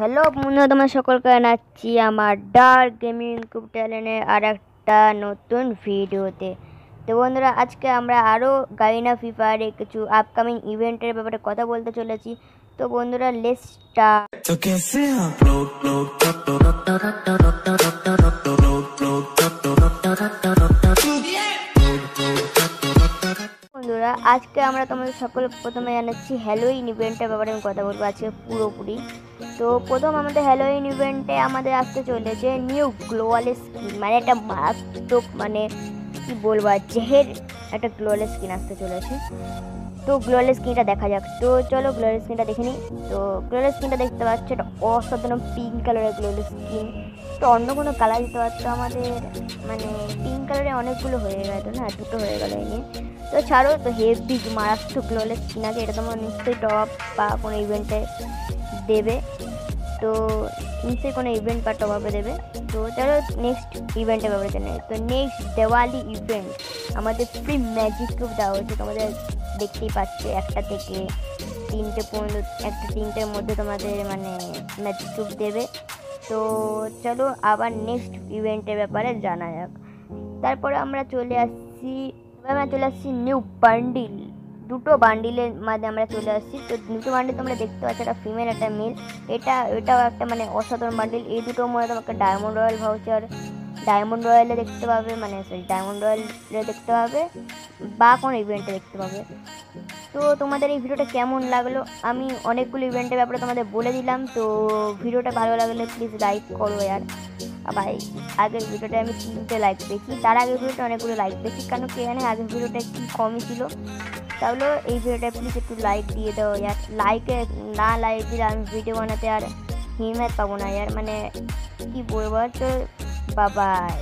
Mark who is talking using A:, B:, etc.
A: Hello বন্ধুরা, তোমার সকলকে জানাচ্ছি আমার ডার্ক গেমিং ইউটিউব চ্যানেলে আর একটা নতুন ভিডিওতে। তো বন্ধুরা, আজকে আমরা আরও গাইনা ফ্রি ফায়ারে কিছু আপকামিং ইভেন্টের ব্যাপারে কথা বলতে চলেছি। তো বন্ধুরা, লেটস স্টার্ট। বন্ধুরা, আজকে আমরা তোমাদের সকল প্রথমে জানাচ্ছি হ্যালোইন ইভেন্টের ব্যাপারে আমি কথা বলবো আজকে পুরোপুরি। তো প্রথম আমাদের হ্যালোইন ইভেন্টে আমাদের আসতে চলেছে নিউ গ্লোয়াল স্কিন, মানে একটা মারাত্মক, মানে কি বলবো, জেহের একটা গ্লোয়াল স্কিন আসতে চলেছে। তো গ্লোয়াল স্কিনটা দেখা যাক। তো চলো গ্লোয়াল স্কিনটা দেখে নিই। তো গ্লোয়াল স্কিনটা দেখতে পাচ্ছ, এটা অসাধারণ পিঙ্ক কালারের গ্লোয়াল স্কিন। তো অন্য কোনো কালার দিতে পারতো, আমাদের মানে পিঙ্ক কালারে অনেকগুলো হয়ে গেল না, দুটো হয়ে গেল এই নিয়ে। তো ছাড়ো, তো হেভি মারাত্মক গ্লোয়াল স্কিন আছে, এটা তোমার নিশ্চয়ই টপ বা কোনো ইভেন্টে দেবে। তো নিশ্চয়ই কোনো ইভেন্ট বা টপ আপে দেবে। তো চলো নেক্সট ইভেন্টের ব্যাপারে জানি। তো নেক্সট দেওয়ালি ইভেন্ট আমাদের ফ্রি ম্যাজিক কিউব দেওয়া হয়েছে, তোমাদের দেখতেই পাচ্ছে একটা থেকে তিনটে পর্যন্ত, একটা তিনটের মধ্যে তোমাদের মানে ম্যাজিক কিউব দেবে। তো চলো আবার নেক্সট ইভেন্টের ব্যাপারে জানা যাক। তারপরে আমরা চলে আসছি নিউ বান্ডিল, দুটো বান্ডিলের মাঝে আমরা চলে আসছি। তো দুটো বান্ডিল তোমরা দেখতে পাচ্ছ, একটা ফিমেল একটা মেল। এটাও একটা মানে অসাধারণ বান্ডিল। এই দুটোর মধ্যে তোমাকে ডায়মন্ড রয়্যাল ভাউচার, ডায়মন্ড রয়্যালে দেখতে পাবে, মানে ডায়মন্ড রয়্যালে দেখতে পাবে বা কোনো ইভেন্টে দেখতে পাবে। তো তোমাদের এই ভিডিওটা কেমন লাগলো? আমি অনেকগুলো ইভেন্টের ব্যাপারে তোমাদের বলে দিলাম। তো ভিডিওটা ভালো লাগলে প্লিজ লাইক করো यार। ভাই, আগের ভিডিওটা আমি 3টে লাইক পেয়েছি, তার আগের ভিডিওটা অনেকগুলো লাইক পেয়েছি, কারণ কি জানে আগের ভিডিওটা একটু কমই ছিল। তাহলে এই ভিডিওটা প্লিজ একটু লাইক দিয়ে দাও यार। লাইক দিলে আমি ভিডিও বানাতে আর হিম্মত পাবো না यार, মানে কি বলবো। তো বাবাই।